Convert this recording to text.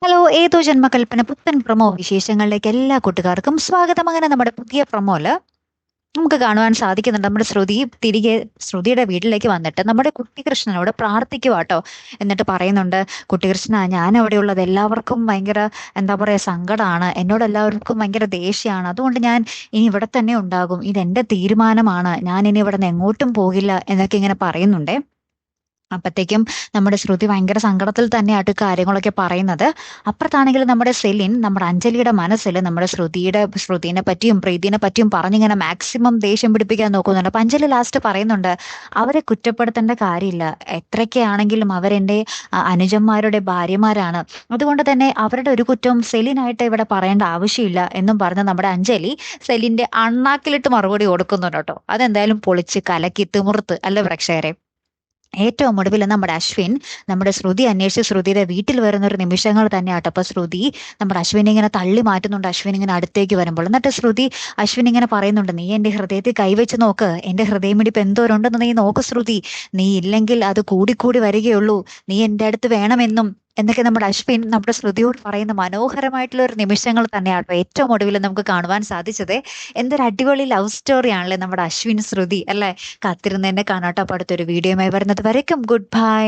Hello ഏതോ ജന്മകൽപ്പന പുത്തൻ promo വിശേഷങ്ങളിലേക്ക് എല്ലാ കൂട്ടുകാർക്കും സ്വാഗതം. അങ്ങനെ നമ്മുടെ പുതിയ പ്രൊമോല് നമുക്ക് കാണുവാൻ സാധിക്കുന്നുണ്ട് നമ്മുടെ തിരികെ ശ്രുതിയുടെ വീട്ടിലേക്ക് വന്നിട്ട് നമ്മുടെ കുട്ടികൃഷ്ണനോട് പ്രാർത്ഥിക്കുവാട്ടോ. എന്നിട്ട് പറയുന്നുണ്ട്, കുട്ടികൃഷ്ണ, ഞാൻ അവിടെ ഉള്ളത് എല്ലാവർക്കും ഭയങ്കര എന്താ പറയാ സങ്കടമാണ്, എന്നോട് എല്ലാവർക്കും ഭയങ്കര ദേഷ്യമാണ്, അതുകൊണ്ട് ഞാൻ ഇനി ഇവിടെ തന്നെ ഉണ്ടാകും, ഇതെന്റെ തീരുമാനമാണ്, ഞാൻ ഇനി ഇവിടെ നിന്ന് എങ്ങോട്ടും പോകില്ല എന്നൊക്കെ ഇങ്ങനെ പറയുന്നുണ്ടേ. അപ്പത്തേക്കും നമ്മുടെ ശ്രുതി ഭയങ്കര സങ്കടത്തിൽ തന്നെയായിട്ട് കാര്യങ്ങളൊക്കെ പറയുന്നത്. അപ്പുറത്താണെങ്കിൽ നമ്മുടെ സെലിൻ നമ്മുടെ അഞ്ജലിയുടെ മനസ്സിൽ നമ്മുടെ ശ്രുതിനെ പറ്റിയും പ്രീതിനെ പറ്റിയും പറഞ്ഞിങ്ങനെ മാക്സിമം ദേഷ്യം പിടിപ്പിക്കാൻ നോക്കുന്നുണ്ട്. അപ്പൊ അഞ്ജലി ലാസ്റ്റ് പറയുന്നുണ്ട്, അവരെ കുറ്റപ്പെടുത്തേണ്ട കാര്യമില്ല, എത്രയൊക്കെയാണെങ്കിലും അവരെന്റെ അനുജന്മാരുടെ ഭാര്യമാരാണ്, അതുകൊണ്ട് തന്നെ അവരുടെ ഒരു കുറ്റവും സെലിനായിട്ട് ഇവിടെ പറയേണ്ട ആവശ്യമില്ല എന്നും പറഞ്ഞ് നമ്മുടെ അഞ്ജലി സെലിന്റെ അണ്ണാക്കിലിട്ട് മറുപടി കൊടുക്കുന്നുണ്ട് കേട്ടോ. അതെന്തായാലും പൊളിച്ച് കലക്കി തിമിർത്ത് അല്ല പ്രേക്ഷകരെ. ഏറ്റവും ഒടുവിൽ നമ്മുടെ അശ്വിൻ നമ്മുടെ ശ്രുതി അന്വേഷിച്ച് ശ്രുതിയുടെ വീട്ടിൽ വരുന്ന ഒരു നിമിഷങ്ങൾ തന്നെയാട്ടോ. അപ്പൊ ശ്രുതി നമ്മുടെ അശ്വിനെ ഇങ്ങനെ തള്ളി മാറ്റുന്നുണ്ട്, അശ്വിൻ ഇങ്ങനെ അടുത്തേക്ക് വരുമ്പോൾ. എന്നിട്ട് അശ്വിൻ ഇങ്ങനെ പറയുന്നുണ്ട്, നീ എന്റെ ഹൃദയത്തിൽ കൈവച്ച് നോക്ക്, എന്റെ ഹൃദയമിടിപ്പ് എന്തോരുണ്ടെന്ന് നീ നോക്ക് ശ്രുതി, നീ ഇല്ലെങ്കിൽ അത് കൂടിക്കൂടി വരികയുള്ളൂ, നീ എന്റെ അടുത്ത് വേണമെന്നും എന്നൊക്കെ നമ്മുടെ അശ്വിൻ നമ്മുടെ ശ്രുതിയോട് പറയുന്ന മനോഹരമായിട്ടുള്ള ഒരു നിമിഷങ്ങൾ തന്നെയാട്ടോ ഏറ്റവും ഒടുവിൽ നമുക്ക് കാണുവാൻ സാധിച്ചത്. എന്തൊരു അടിപൊളി ലവ് സ്റ്റോറി ആണല്ലേ നമ്മുടെ അശ്വിൻ ശ്രുതി, അല്ലെ? കാത്തിരുന്ന് എന്നെ കാണാട്ടോ. അപ്പൊ അടുത്തൊരു വീഡിയോയുമായി വരുന്നത് വരയ്ക്കും ഗുഡ് ബൈ.